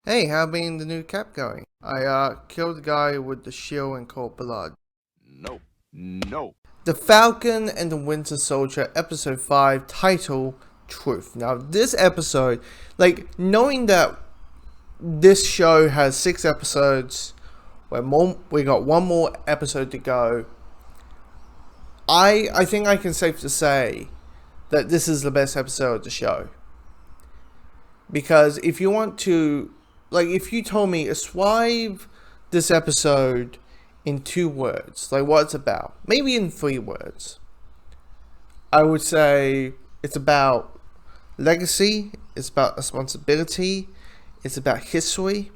Hey, how been the new cap going? I killed the guy with the shield and cold blood. No. No. The Falcon and the Winter Soldier, episode 5, title Truth. Now, this episode, knowing that this show has 6 episodes, we got one more episode to go, I think I can safely say that this is the best episode of the show. Because if you want to, if you told me, ascribe this episode in 2 words, like what it's about, maybe in 3 words, I would say it's about legacy, it's about responsibility, it's about history,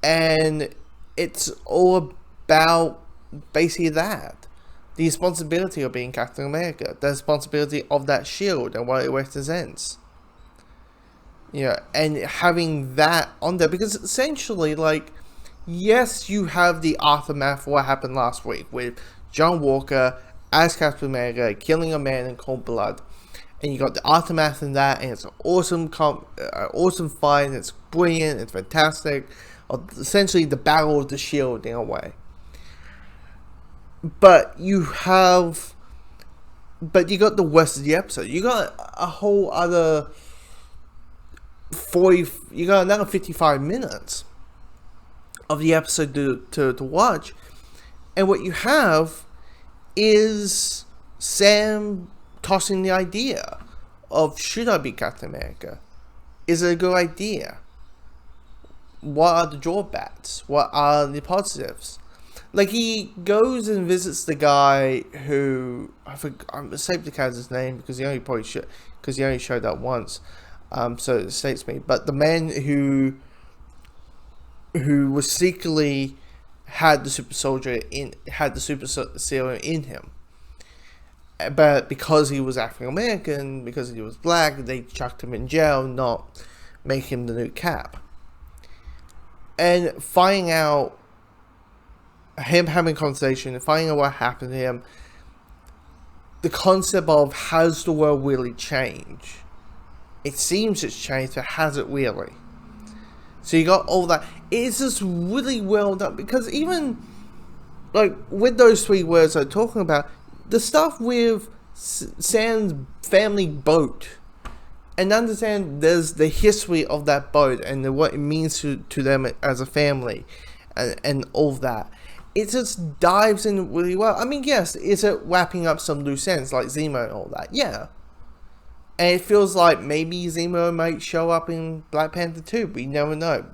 and it's all about basically that. The responsibility of being Captain America, the responsibility of that shield and what it represents. Yeah, and having that on there, because essentially, yes, you have the aftermath of what happened last week with John Walker as Captain America killing a man in cold blood, and you got the aftermath in that, and it's an awesome fight, and it's brilliant, it's fantastic, essentially the battle of the shield in a way. But you got the rest of the episode. You got a whole other 40. You got another 55 minutes of the episode to watch, and what you have is Sam tossing the idea of, should I be Captain America? Is it a good idea? What are the drawbacks? What are the positives? He goes and visits the guy who I'm saved the character's name because he only showed up once, so it escapes me. But the man who was secretly had the super serum in him, but because he was African American, because he was black, they chucked him in jail, not make him the new Cap. And finding out, him having a conversation and finding out what happened to him, the concept of, has the world really changed? It seems it's changed, but has it really? So you got all that. It's just really well done, because even with those 3 words I'm talking about, the stuff with Sam's family boat, and understand there's the history of that boat and what it means to them as a family, and all that. It just dives in really well. I mean, yes, is it wrapping up some loose ends like Zemo and all that? Yeah. And it feels like maybe Zemo might show up in Black Panther 2, but you never know.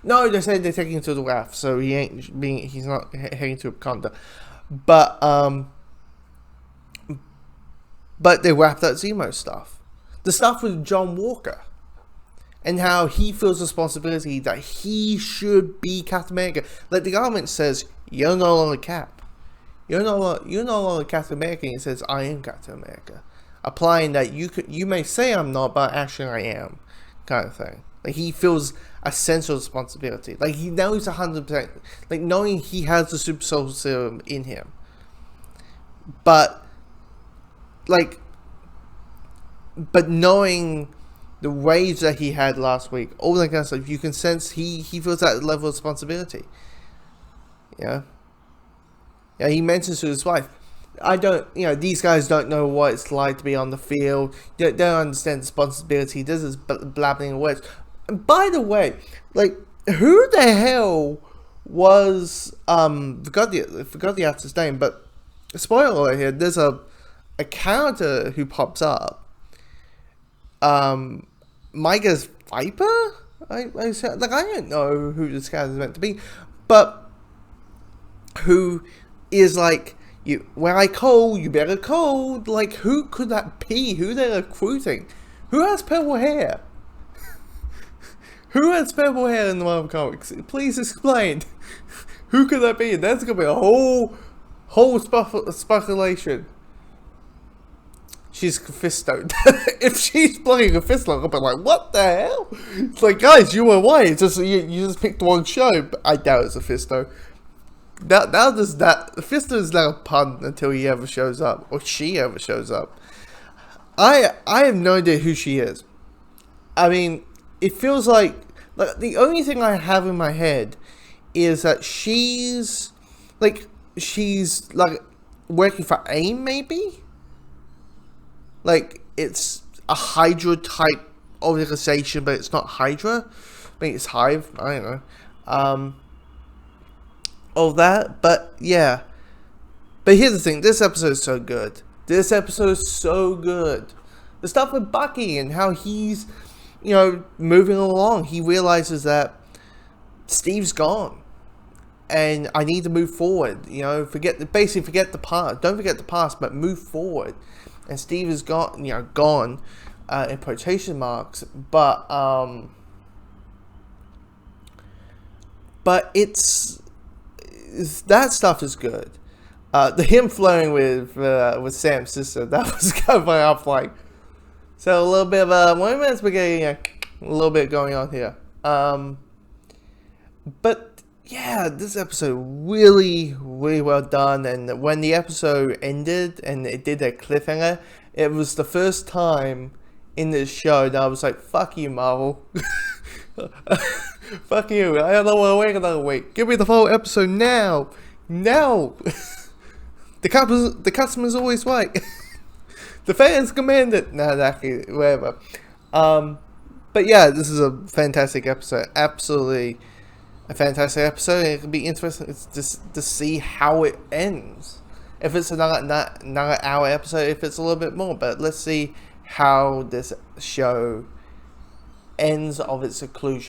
No, they said they're taking him to the raft, so he's not heading to Wakanda. But they wrapped up Zemo stuff. The stuff with John Walker, and how he feels responsibility that he should be Captain America. The government says, you're no longer Cap. You're no longer Captain America. And he says, I am Captain America. Applying that you may say I'm not, but actually I am, kind of thing. He feels a sense of responsibility. He knows 100%. Knowing he has the super soul serum in him. But knowing the rage that he had last week, all that kind of stuff, you can sense he feels that level of responsibility. Yeah. Yeah, he mentions to his wife, these guys don't know what it's like to be on the field. They don't understand responsibility. This is blabbing words. And by the way, who the hell was, forgot the actor's name, but spoiler alert here, there's a character who pops up. Micah's Viper? I don't know who this guy is meant to be, but who is when I call, you better call. Who could that be? Who they're recruiting? Who has purple hair? Who has purple hair in the Marvel Comics? Please explain. Who could that be? That's gonna be a whole speculation. She's Mephisto. If she's playing Mephisto, I'll be like, what the hell? It's guys, you were right. It's just you just picked one show. But I doubt it's Mephisto. Mephisto is not a pun until he ever shows up, or she ever shows up. I have no idea who she is. I mean, it feels like Like, the only thing I have in my head is that she's like working for AIM, maybe? Like, it's a Hydra type organization, but it's not Hydra. Maybe it's Hive. I don't know. All that, but yeah. But here's the thing: this episode is so good. This episode is so good. The stuff with Bucky and how he's, moving along. He realizes that Steve's gone, and I need to move forward. Forget the past. Don't forget the past, but move forward. And Steve is gone. Gone, in quotation marks. But it's that stuff is good. Him flirting with Sam's sister, that was kind of off. Like, so a little bit of a romance spaghetti, a little bit going on here. But yeah, this episode really, really well done. And when the episode ended and it did a cliffhanger, it was the first time in this show that I was like, "Fuck you, Marvel." Fuck you. I don't want to wait another week. Give me the whole episode now. Now. The customer's always right. The fans command it. No, actually, whatever. But yeah, this is a fantastic episode. Absolutely a fantastic episode. It could be interesting to see how it ends. If it's another hour episode, if it's a little bit more. But let's see how this show ends of its conclusion.